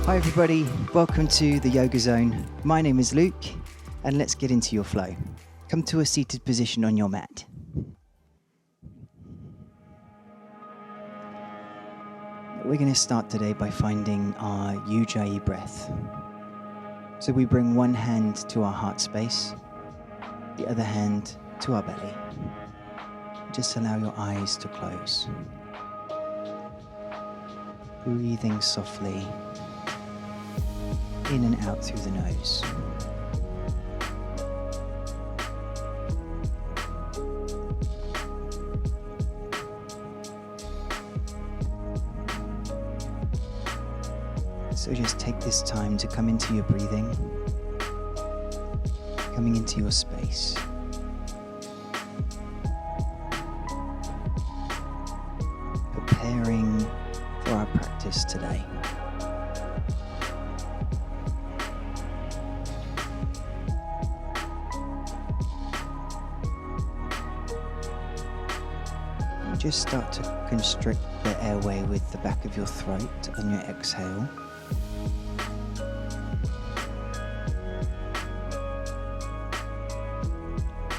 Hi everybody, welcome to the Yoga Zone. My name is Luke, and let's get into your flow. Come to a seated position on your mat. We're going to start today by finding our Ujjayi breath. So we bring one hand to our heart space, the other hand to our belly. Just allow your eyes to close. Breathing softly in and out through the nose. So just take this time to come into your breathing, coming into your space. Preparing for our practice today. Just start to constrict the airway with the back of your throat on your exhale.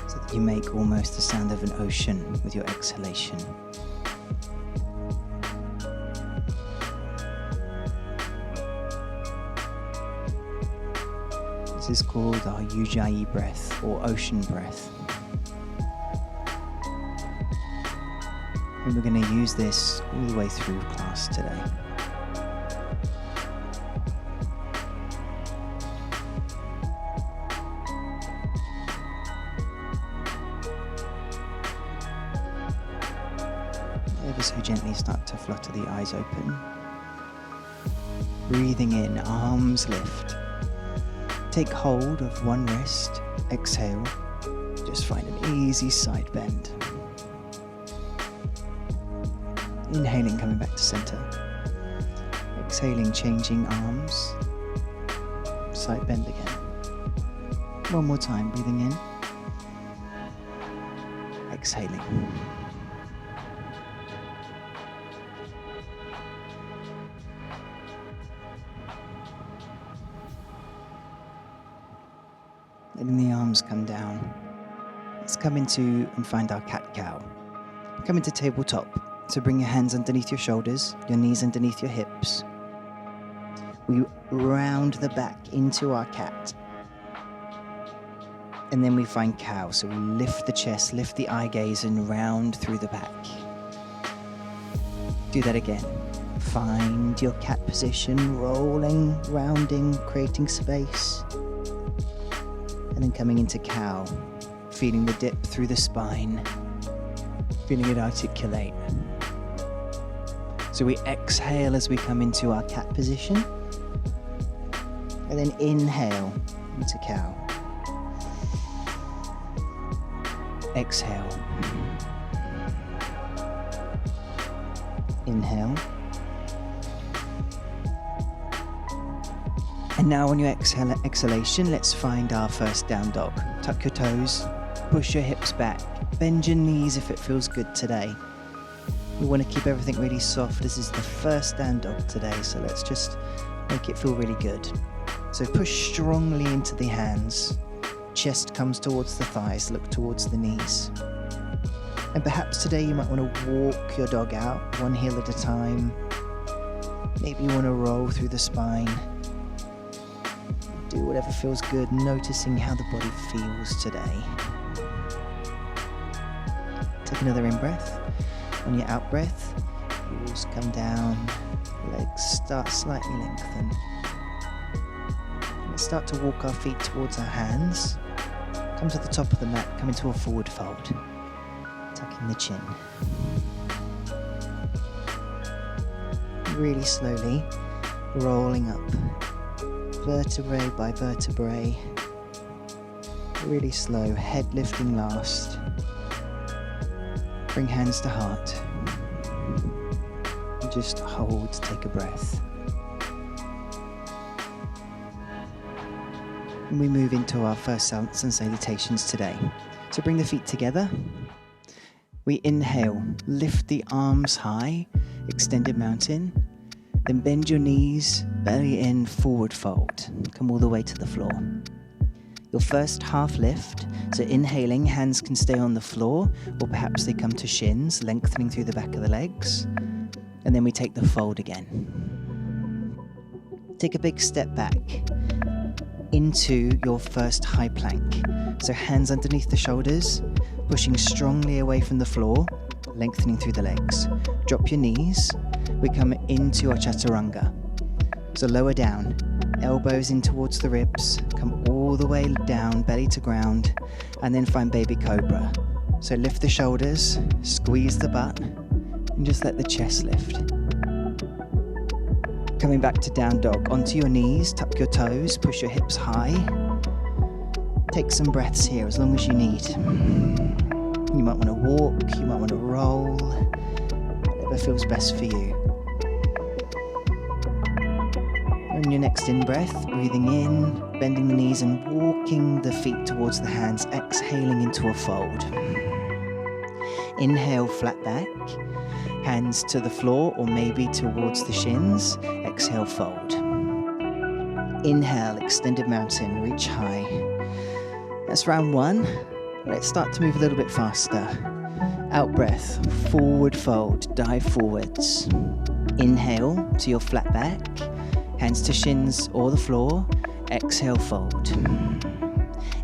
So that you make almost the sound of an ocean with your exhalation. This is called our Ujjayi breath or ocean breath. And we're going to use this all the way through class today. Ever so gently start to flutter the eyes open. Breathing in, arms lift. Take hold of one wrist, exhale. Just find an easy side bend. Inhaling, coming back to center. Exhaling, changing arms. Side bend again. One more time, breathing in. Exhaling. Letting the arms come down. Let's come into and find our cat-cow. Come into tabletop. So bring your hands underneath your shoulders, your knees underneath your hips. We round the back into our cat. And then we find cow. So we lift the chest, lift the eye gaze, and round through the back. Do that again. Find your cat position, rolling, rounding, creating space. And then coming into cow, feeling the dip through the spine, feeling it articulate. So we exhale as we come into our cat position, and then inhale into cow. Exhale. Inhale. And now on your exhalation, let's find our first down dog. Tuck your toes, push your hips back, bend your knees if it feels good today. We want to keep everything really soft. This is the first down dog today, so let's just make it feel really good. So push strongly into the hands. Chest comes towards the thighs, look towards the knees. And perhaps today you might want to walk your dog out, one heel at a time. Maybe you want to roll through the spine. Do whatever feels good, noticing how the body feels today. Take another in-breath. On your out-breath, heels come down, legs start slightly lengthen. Let's start to walk our feet towards our hands. Come to the top of the mat, come into a forward fold. Tucking the chin. Really slowly, rolling up. Vertebrae by vertebrae. Really slow, head lifting last. Bring hands to heart. And just hold, take a breath. And we move into our first salutes and salutations today. So bring the feet together. We inhale, lift the arms high, extended mountain. Then bend your knees, belly in, forward fold. Come all the way to the floor. Your first half lift, so inhaling, hands can stay on the floor, or perhaps they come to shins, lengthening through the back of the legs. And then we take the fold again. Take a big step back into your first high plank. So hands underneath the shoulders, pushing strongly away from the floor, lengthening through the legs. Drop your knees. We come into our chaturanga. So lower down, elbows in towards the ribs, come all the way down, belly to ground, and then find baby cobra. So lift the shoulders, squeeze the butt, and just let the chest lift. Coming back to down dog, onto your knees, tuck your toes, push your hips high. Take some breaths here as long as you need. You might want to walk, you might want to roll, whatever feels best for you. On your next in-breath, breathing in, bending the knees and walking the feet towards the hands, exhaling into a fold. Inhale, flat back, hands to the floor or maybe towards the shins. Exhale, fold. Inhale, extended mountain, reach high. That's round one. Let's start to move a little bit faster. Out breath, forward fold, dive forwards. Inhale to your flat back. Hands to shins or the floor. Exhale, fold.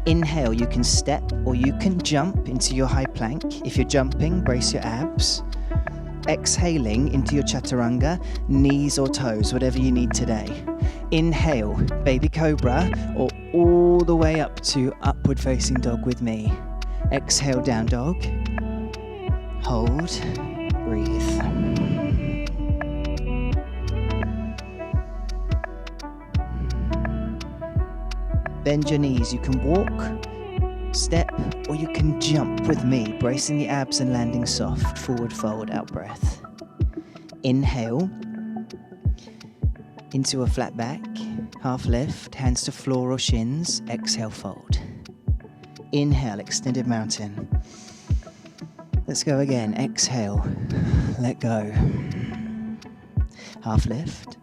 Inhale, you can step or you can jump into your high plank. If you're jumping, brace your abs. Exhaling into your chaturanga, knees or toes, whatever you need today. Inhale, baby cobra, or all the way up to upward facing dog with me. Exhale, down dog. Hold, breathe. Bend your knees. You can walk, step, or you can jump with me, bracing the abs and landing soft. Forward fold, out breath. Inhale into a flat back, half lift, hands to floor or shins. Exhale, fold. Inhale, extended mountain. Let's go again. Exhale, let go. Half lift,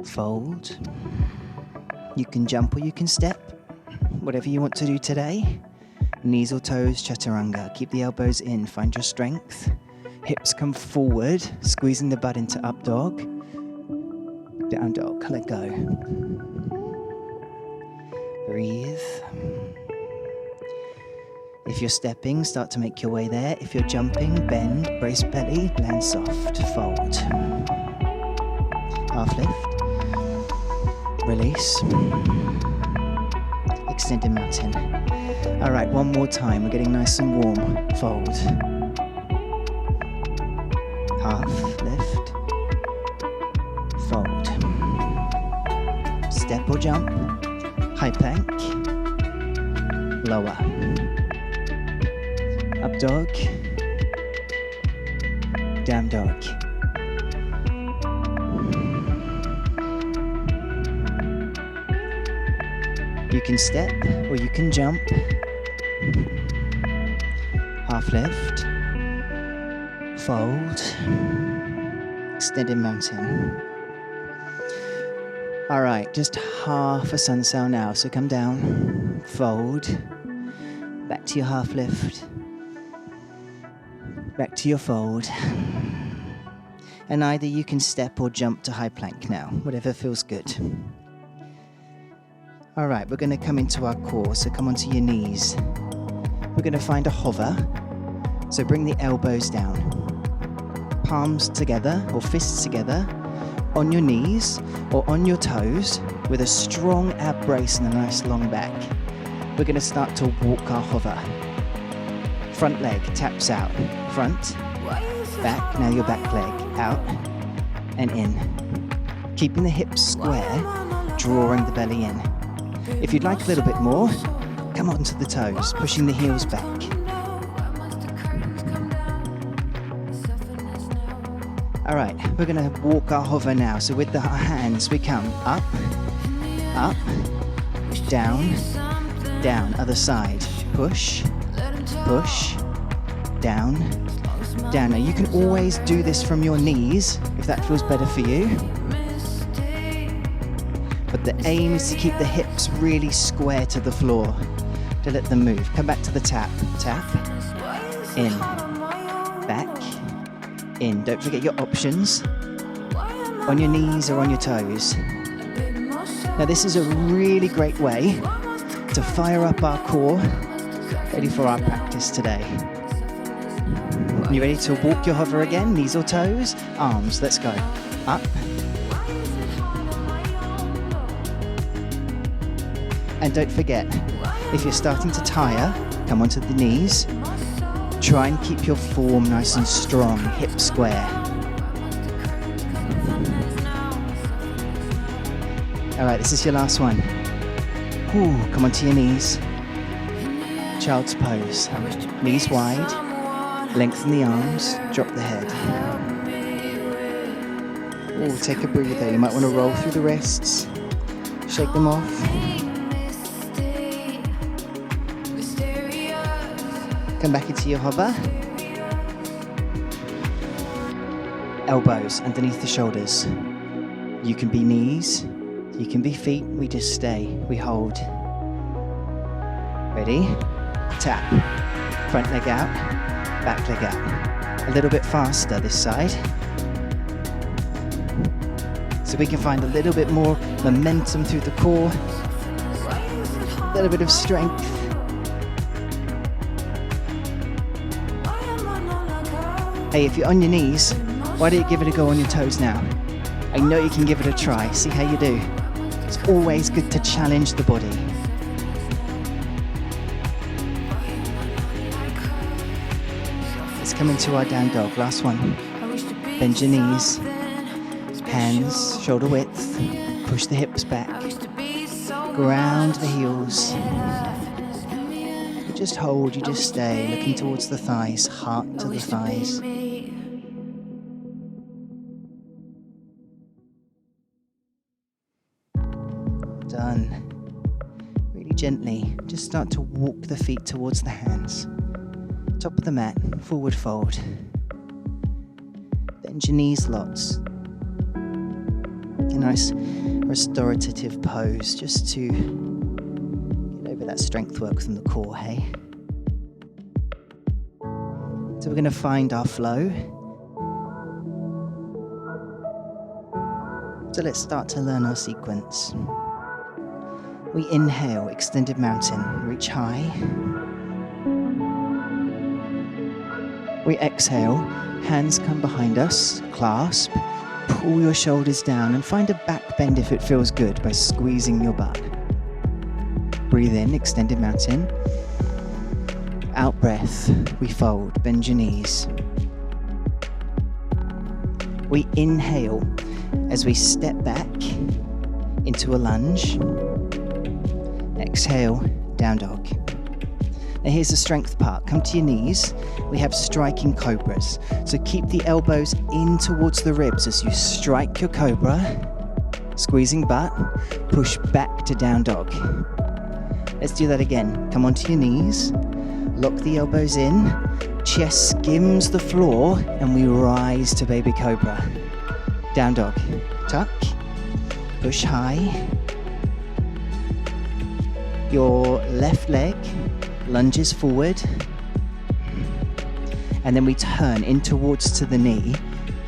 fold. You can jump or you can step, whatever you want to do today. Knees or toes, chaturanga. Keep the elbows in, find your strength. Hips come forward, squeezing the butt into up dog. Down dog, let go. Breathe. If you're stepping, start to make your way there. If you're jumping, bend, brace belly, land soft, fold. Half lift. Release. Extended mountain. All right, one more time. We're getting nice and warm. Fold. Half lift. Fold. Step or jump. High plank. Lower. Up dog. Down dog. You can step or you can jump. Half lift. Fold. Extended mountain. All right, just half a sun sail now. So come down, fold, back to your half lift, back to your fold. And either you can step or jump to high plank now, whatever feels good. All right, we're going to come into our core, so come onto your knees. We're going to find a hover, so bring the elbows down. Palms together or fists together on your knees or on your toes with a strong ab brace and a nice long back. We're going to start to walk our hover. Front leg taps out, front, back, now your back leg out and in. Keeping the hips square, drawing the belly in. If you'd like a little bit more, come onto the toes, pushing the heels back. All right, we're going to walk our hover now. So with the hands, we come up, up, down, down, other side. Push, push, down, down. Now you can always do this from your knees, if that feels better for you. But the aim is to keep the hips really square to the floor. To let them move. Come back to the tap. Tap. In. Back. In. Don't forget your options. On your knees or on your toes. Now this is a really great way to fire up our core, ready for our practice today. You ready to walk your hover again? Knees or toes? Arms. Let's go. Up. And don't forget, if you're starting to tire, come onto the knees. Try and keep your form nice and strong, hip square. All right, this is your last one. Ooh, come onto your knees. Child's pose. Knees wide, lengthen the arms, drop the head. Ooh, take a breather. You might want to roll through the wrists, shake them off. Come back into your hover. Elbows underneath the shoulders. You can be knees, you can be feet. We just stay, we hold. Ready? Tap. Front leg out, back leg out. A little bit faster this side. So we can find a little bit more momentum through the core. A little bit of strength. Hey, if you're on your knees, why don't you give it a go on your toes now? I know you can give it a try. See how you do. It's always good to challenge the body. Let's come into our down dog. Last one. Bend your knees. Hands, shoulder width. Push the hips back. Ground the heels. You just hold, you just stay. Looking towards the thighs, heart to the thighs. Done. Really gently, just start to walk the feet towards the hands. Top of the mat, forward fold. Bend your knees lots. A nice restorative pose just to get over that strength work from the core, hey? So we're going to find our flow. So let's start to learn our sequence. We inhale, extended mountain, reach high. We exhale, hands come behind us, clasp, pull your shoulders down and find a back bend if it feels good by squeezing your butt. Breathe in, extended mountain. Out breath, we fold, bend your knees. We inhale as we step back into a lunge. Exhale, down dog. Now here's the strength part. Come to your knees. We have striking cobras. So keep the elbows in towards the ribs as you strike your cobra. Squeezing butt. Push back to down dog. Let's do that again. Come onto your knees. Lock the elbows in. Chest skims the floor and we rise to baby cobra. Down dog. Tuck. Push high. Your left leg lunges forward, and then we turn in towards to the knee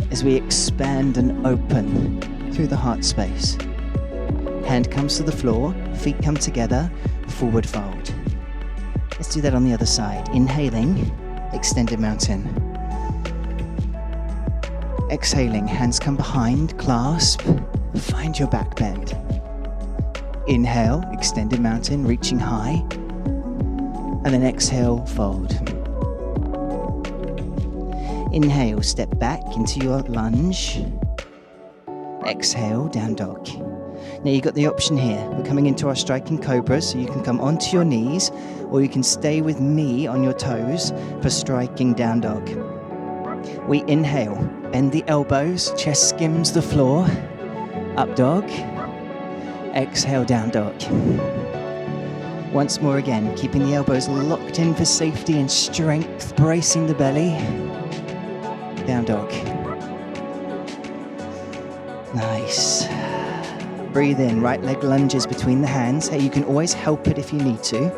as we expand and open through the heart space. Hand comes to the floor, feet come together, forward fold. Let's do that on the other side. Inhaling, extended mountain. Exhaling, hands come behind, clasp, find your back bend. Inhale, extended mountain, reaching high. And then exhale, fold. Inhale, step back into your lunge. Exhale, down dog. Now you've got the option here. We're coming into our striking cobra, so you can come onto your knees, or you can stay with me on your toes for striking down dog. We inhale, bend the elbows, chest skims the floor. Up dog. Exhale, down dog. Once more again, keeping the elbows locked in for safety and strength, bracing the belly. Down dog. Nice. Breathe in, right leg lunges between the hands. Hey, you can always help it if you need to.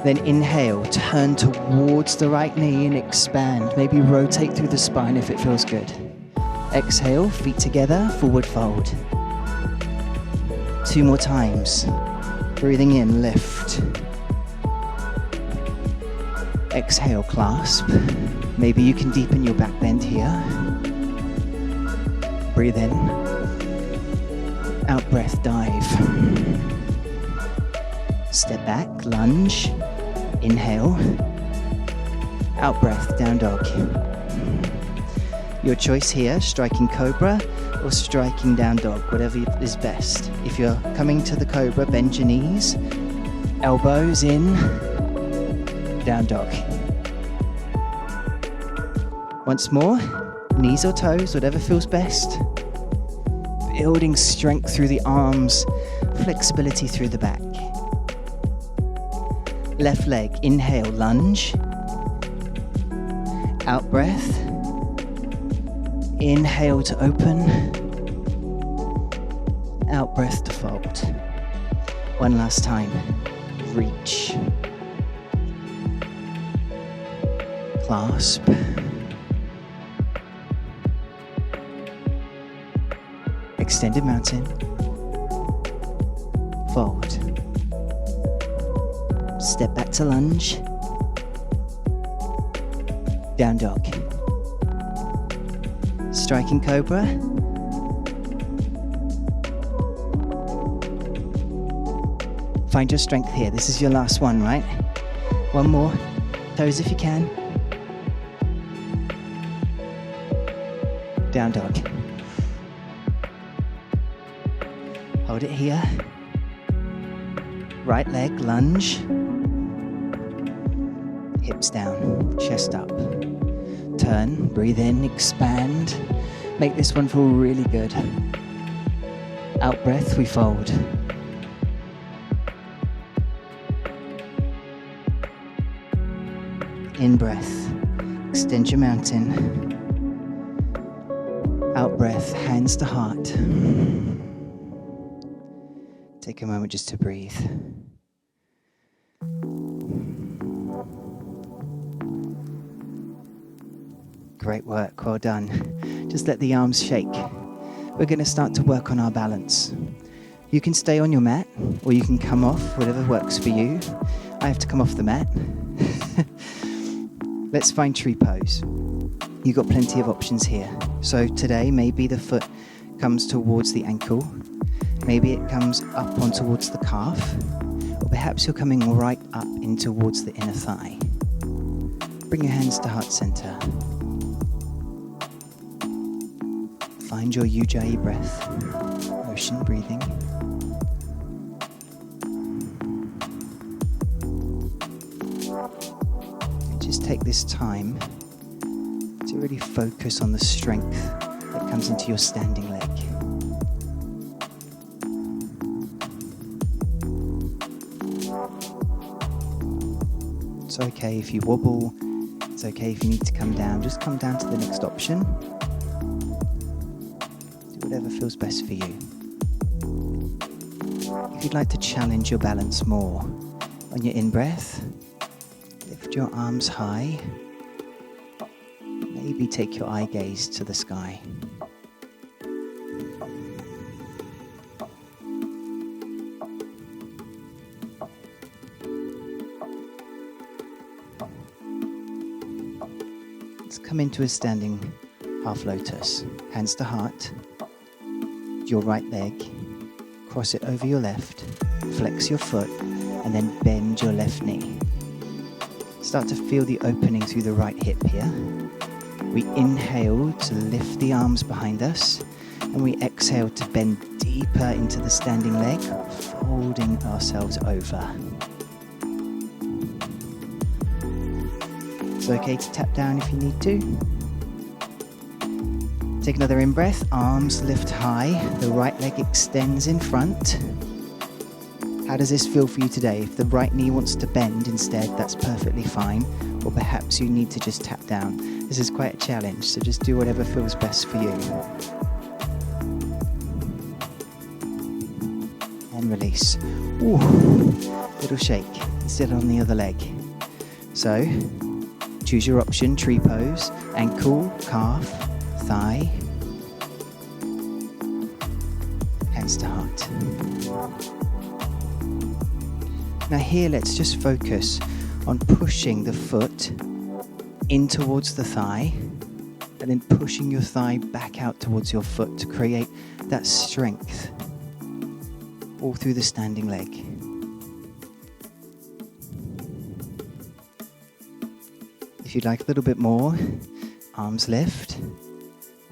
Then inhale, turn towards the right knee and expand. Maybe rotate through the spine if it feels good. Exhale, feet together, forward fold. 2 more times. Breathing in, lift. Exhale, clasp. Maybe you can deepen your back bend here. Breathe in. Out breath, dive. Step back, lunge. Inhale. Out breath, down dog. Your choice here, striking cobra or striking down dog, whatever is best. If you're coming to the cobra, bend your knees, elbows in, down dog. Once more, knees or toes, whatever feels best. Building strength through the arms, flexibility through the back. Left leg, inhale, lunge. Out breath. Inhale to open. Out breath to fold. One last time. Reach. Clasp. Extended mountain. Fold. Step back to lunge. Down dog. Striking cobra. Find your strength here. This is your last one, right? One more. Toes if you can. Down dog. Hold it here. Right leg, lunge. Hips down, chest up. Turn, breathe in, expand. Make this one feel really good. Out breath, we fold. In breath, extend your mountain. Out breath, hands to heart. Take a moment just to breathe. Great work, well done. Just let the arms shake. We're going to start to work on our balance. You can stay on your mat, or you can come off, whatever works for you. I have to come off the mat. Let's find tree pose. You've got plenty of options here. So today, maybe the foot comes towards the ankle. Maybe it comes up on towards the calf. Or perhaps you're coming right up in towards the inner thigh. Bring your hands to heart center. Find your Ujjayi breath, ocean breathing. And just take this time to really focus on the strength that comes into your standing leg. It's okay if you wobble, it's okay if you need to come down, just come down to the next option. Whatever feels best for you. If you'd like to challenge your balance more, on your in-breath, lift your arms high. Maybe take your eye gaze to the sky. Let's come into a standing half lotus. Hands to heart. Your right leg, cross it over your left, flex your foot, and then bend your left knee. Start to feel the opening through the right hip here. We inhale to lift the arms behind us, and we exhale to bend deeper into the standing leg, folding ourselves over. It's okay to tap down if you need to. Take another in-breath, arms lift high, the right leg extends in front. How does this feel for you today? If the right knee wants to bend instead, that's perfectly fine. Or perhaps you need to just tap down. This is quite a challenge, so just do whatever feels best for you. and release. Ooh, little shake, still on the other leg. So, choose your option, tree pose, ankle, calf, thigh, hands to heart. Now here, let's just focus on pushing the foot in towards the thigh, and then pushing your thigh back out towards your foot to create that strength all through the standing leg. If you'd like a little bit more, arms lift,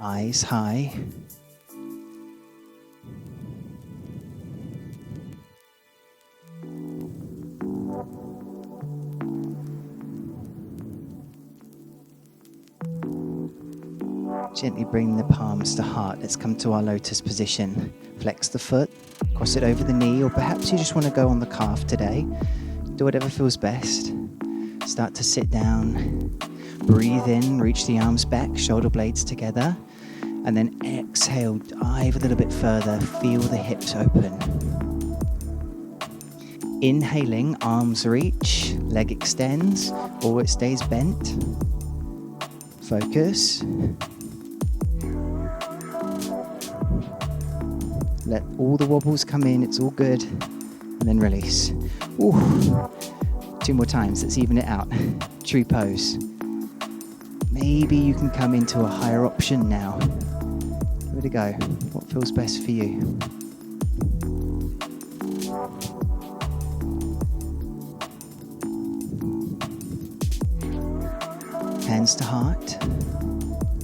eyes high. Gently bring the palms to heart. Let's come to our lotus position. Flex the foot, cross it over the knee, or perhaps you just want to go on the calf today. Do whatever feels best. Start to sit down. Breathe in, reach the arms back, shoulder blades together. And then exhale, dive a little bit further. Feel the hips open. Inhaling, arms reach, leg extends, or it stays bent. Focus. Let all the wobbles come in, it's all good. And then release. Ooh. 2 more times, let's even it out. Tree pose. Maybe you can come into a higher option now. Give it a go. What feels best for you? Hands to heart.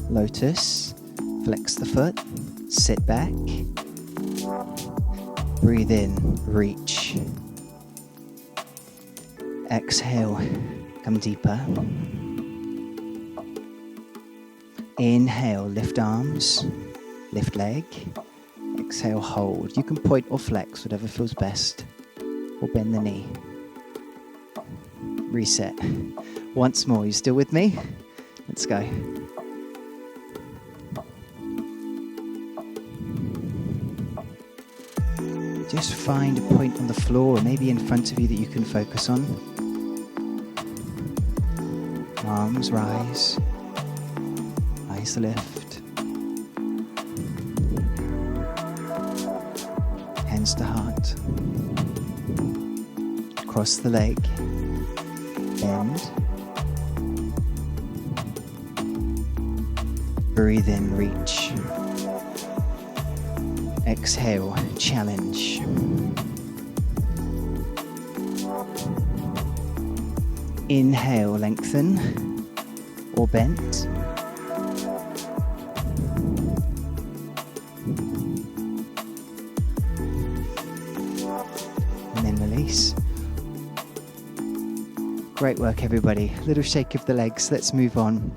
Lotus. Flex the foot. Sit back. Breathe in, reach. Exhale, come deeper. Inhale, lift arms, lift leg. Exhale, hold. You can point or flex, whatever feels best. Or bend the knee. Reset. Once more, you still with me? Let's go. Just find a point on the floor or maybe in front of you that you can focus on. Arms rise, eyes lift, hands to heart. Cross the leg, bend. Breathe in, reach. Exhale, challenge. Inhale, lengthen or bent. And then release. Great work, everybody. Little shake of the legs. Let's move on.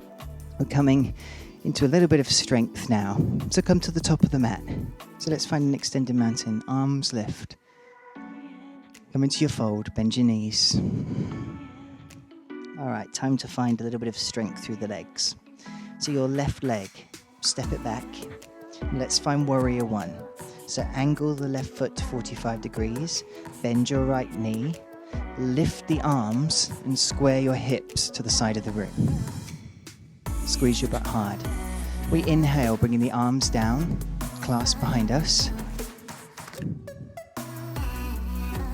We're coming into a little bit of strength now. So come to the top of the mat. So let's find an extended mountain. Arms lift. Come into your fold. Bend your knees. All right, time to find a little bit of strength through the legs. So your left leg, step it back. Let's find warrior one. So angle the left foot to 45 degrees. Bend your right knee. Lift the arms and square your hips to the side of the room. Squeeze your butt hard. We inhale, bringing the arms down, clasp behind us.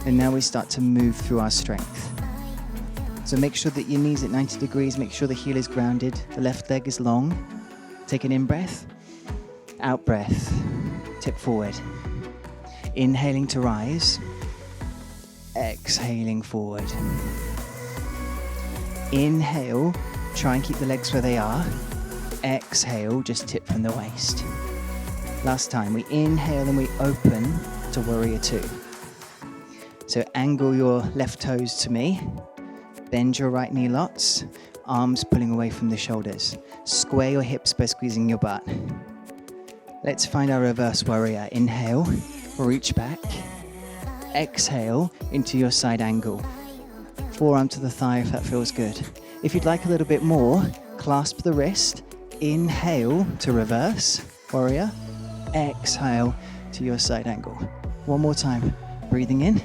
And now we start to move through our strength. So make sure that your knee's at 90 degrees, make sure the heel is grounded, the left leg is long. Take an in-breath, out-breath, tip forward. Inhaling to rise, exhaling forward. Inhale, try and keep the legs where they are. Exhale, just tip from the waist. Last time, we inhale and we open to warrior two. So angle your left toes to me. Bend your right knee lots. Arms pulling away from the shoulders. Square your hips by squeezing your butt. Let's find our reverse warrior. Inhale, reach back. Exhale into your side angle. Forearm to the thigh if that feels good. If you'd like a little bit more, clasp the wrist. Inhale to reverse warrior. Exhale to your side angle. One more time. breathing in,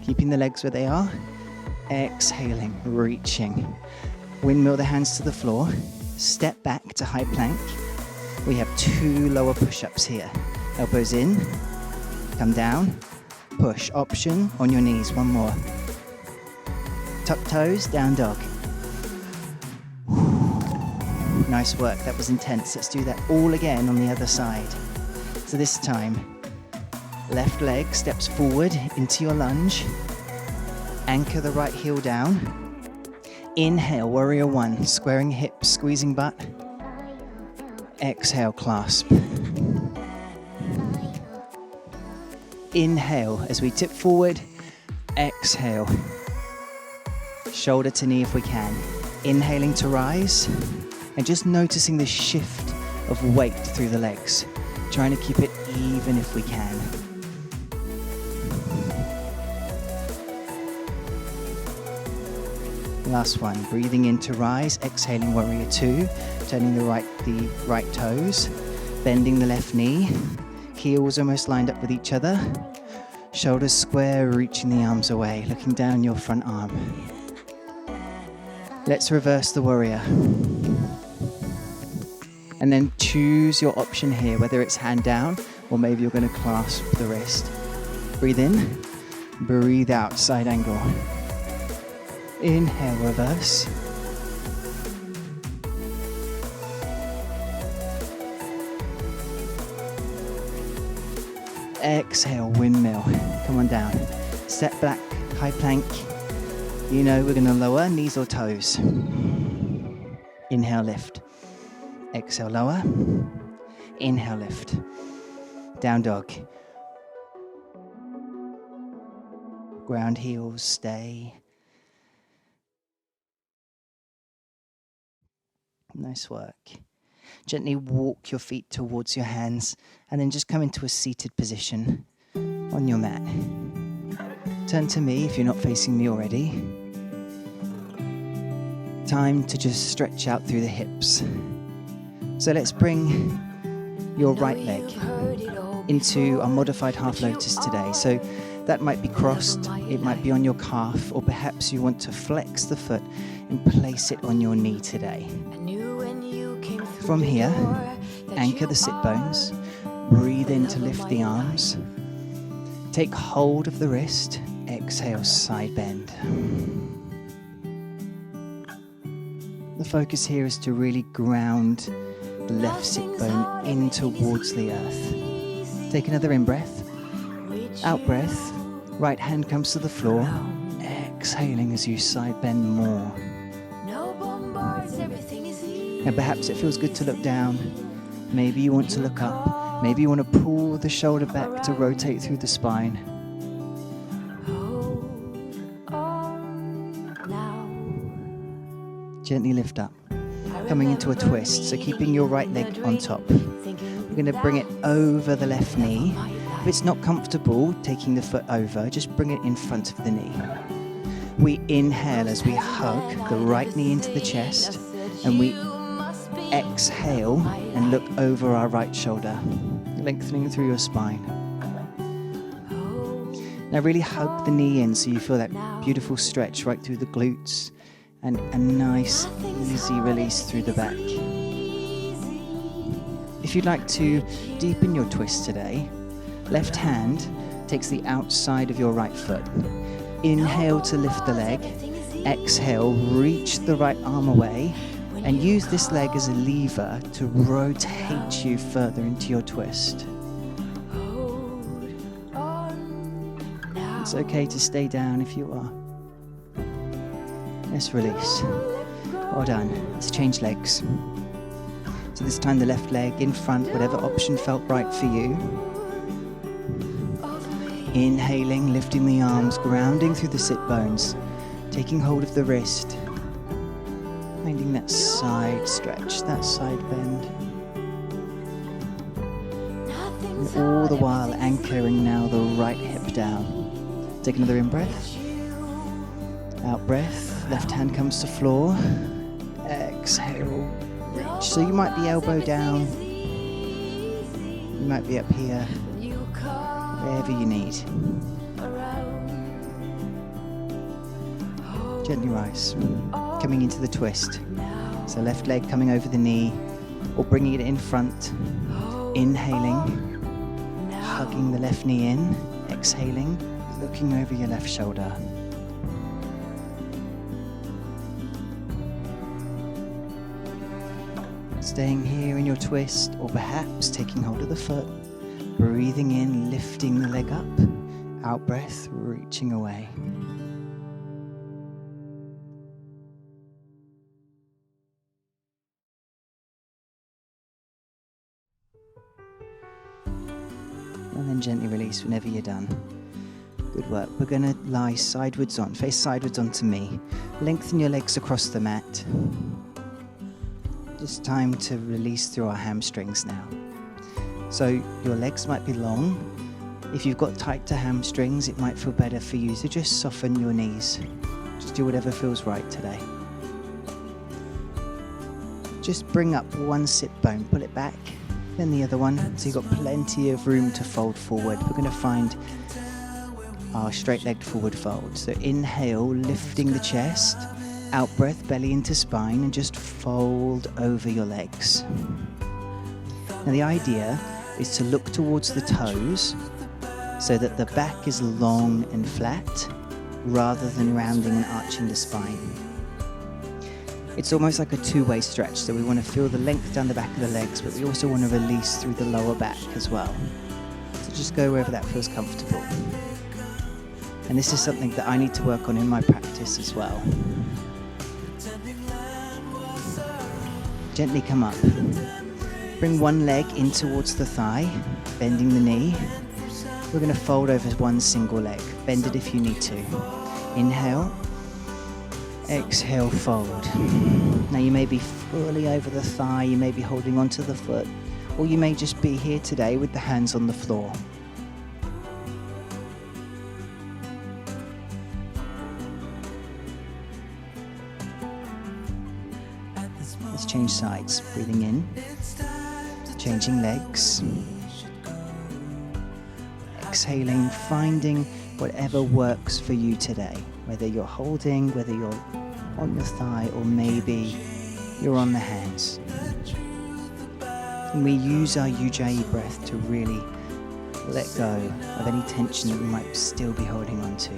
keeping the legs where they are. Exhaling, reaching. Windmill the hands to the floor. Step back to high plank. We have 2 lower push-ups here. Elbows in, come down, push. Option on your knees, 1 more. Tuck toes, down dog. Nice work, that was intense. Let's do that all again on the other side. So this time, left leg steps forward into your lunge. Anchor the right heel down. Inhale, warrior 1, squaring hips, squeezing butt. Exhale, clasp. Inhale as we tip forward. Exhale. Shoulder to knee if we can. Inhaling to rise. And just noticing the shift of weight through the legs. Trying to keep it even if we can. Last one, breathing in to rise, exhaling warrior 2, turning the right toes, bending the left knee, heels almost lined up with each other, shoulders square, reaching the arms away, looking down your front arm. Let's reverse the warrior. And then choose your option here, whether it's hand down or maybe you're going to clasp the wrist. Breathe in, breathe out, side angle. Inhale, reverse. Exhale, windmill. Come on down. Step back, high plank. You know we're going to lower knees or toes. Inhale, lift. Exhale, lower. Inhale, lift. Down dog. Ground heels, stay. Nice work. Gently walk your feet towards your hands and then just come into a seated position on your mat. Turn to me if you're not facing me already. Time to just stretch out through the hips. So let's bring your right leg into a modified half lotus today. So that might be crossed, it might be on your calf, or perhaps you want to flex the foot and place it on your knee today. From here, anchor the sit bones, breathe in to lift the arms, take hold of the wrist, exhale, side bend. The focus here is to really ground the left sit bone in towards the earth. Take another in-breath, out-breath, right hand comes to the floor, exhaling as you side bend more. And perhaps it feels good to look down. Maybe you want to look up. Maybe you want to pull the shoulder back to rotate through the spine. Gently lift up, coming into a twist. So keeping your right leg on top. We're going to bring it over the left knee. If it's not comfortable taking the foot over, just bring it in front of the knee. We inhale as we hug the right knee into the chest, and we exhale and look over our right shoulder, lengthening through your spine. Now really hug the knee in so you feel that beautiful stretch right through the glutes and a nice easy release through the back. If you'd like to deepen your twist today, left hand takes the outside of your right foot. Inhale to lift the leg, exhale, reach the right arm away, and use this leg as a lever to rotate you further into your twist. It's okay to stay down if you are. Let's release. Well done. Let's change legs. So this time the left leg in front, whatever option felt right for you. Inhaling, lifting the arms, grounding through the sit bones, taking hold of the wrist. Finding that side stretch, that side bend. And all the while anchoring now the right hip down. Take another in-breath. Out-breath. Left hand comes to floor. Exhale. Reach. So you might be elbow down. You might be up here. Wherever you need. Gently rise, coming into the twist. So left leg coming over the knee or bringing it in front. Inhaling, hugging the left knee in. Exhaling, looking over your left shoulder. Staying here in your twist, or perhaps taking hold of the foot. Breathing in, lifting the leg up. Out breath, reaching away. And then gently release whenever you're done. Good work. We're going to lie sideways on, face sideways onto me. Lengthen your legs across the mat. Just time to release through our hamstrings now. So your legs might be long. If you've got tighter hamstrings, it might feel better for you to just soften your knees. Just do whatever feels right today. Just bring up one sit bone, pull it back, then the other one, so you've got plenty of room to fold forward. We're going to find our straight-legged forward fold. So inhale, lifting the chest, out breath, belly into spine, and just fold over your legs. Now the idea is to look towards the toes so that the back is long and flat rather than rounding and arching the spine. It's almost like a two-way stretch, so we want to feel the length down the back of the legs, but we also want to release through the lower back as well. So just go wherever that feels comfortable. And this is something that I need to work on in my practice as well. Gently come up. Bring one leg in towards the thigh, bending the knee. We're going to fold over one single leg. Bend it if you need to. Inhale. Exhale, fold. Now you may be fully over the thigh, you may be holding onto the foot, or you may just be here today with the hands on the floor. Let's change sides. Breathing in, changing legs. Exhaling, finding whatever works for you today. Whether you're holding, whether you're on the thigh, or maybe you're on the hands. And we use our Ujjayi breath to really let go of any tension that we might still be holding on to.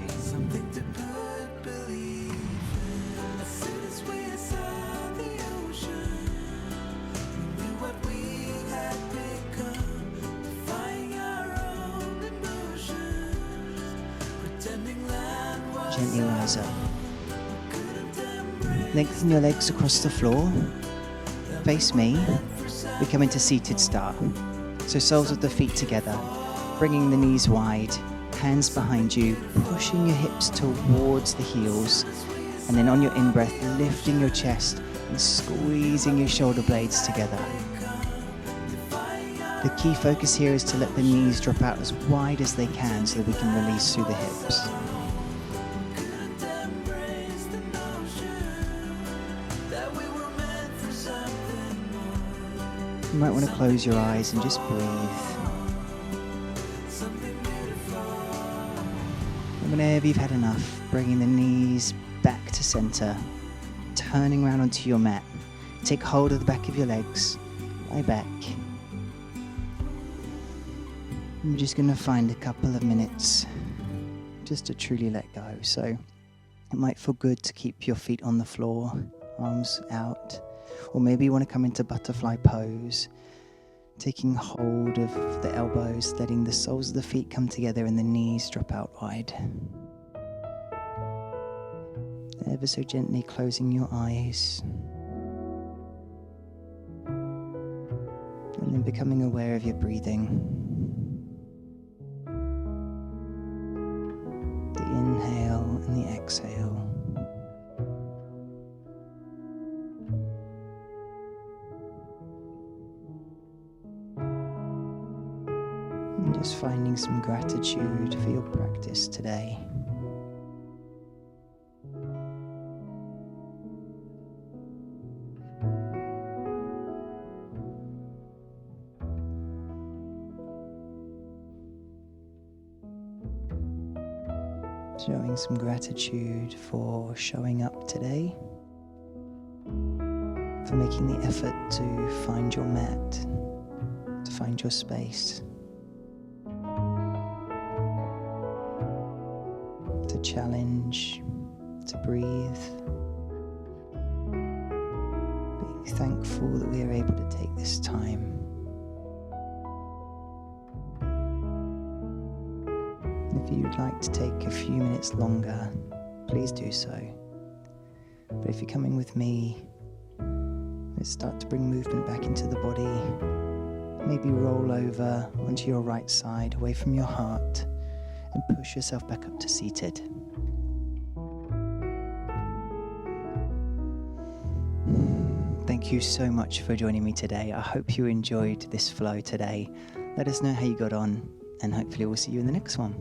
Gently rise up. Lengthen your legs across the floor. Face me. We come into seated start. So soles of the feet together, bringing the knees wide, hands behind you, pushing your hips towards the heels, and then on your in-breath, lifting your chest and squeezing your shoulder blades together. The key focus here is to let the knees drop out as wide as they can so that we can release through the hips. You might want to close your eyes and just breathe. And whenever you've had enough, bringing the knees back to center, turning around onto your mat. Take hold of the back of your legs, lie back. I'm just going to find a couple of minutes just to truly let go. So it might feel good to keep your feet on the floor, arms out. Or maybe you want to come into butterfly pose, taking hold of the elbows, letting the soles of the feet come together and the knees drop out wide. Ever so gently closing your eyes. And then becoming aware of your breathing. The inhale and the exhale. Just finding some gratitude for your practice today. Showing some gratitude for showing up today, for making the effort to find your mat, to find your space, to challenge, to breathe, being thankful that we are able to take this time. If you'd like to take a few minutes longer, please do so. But if you're coming with me, let's start to bring movement back into the body. Maybe roll over onto your right side, away from your heart, and push yourself back up to seated. Thank you so much for joining me today. I hope you enjoyed this flow today. Let us know how you got on, and hopefully we'll see you in the next one.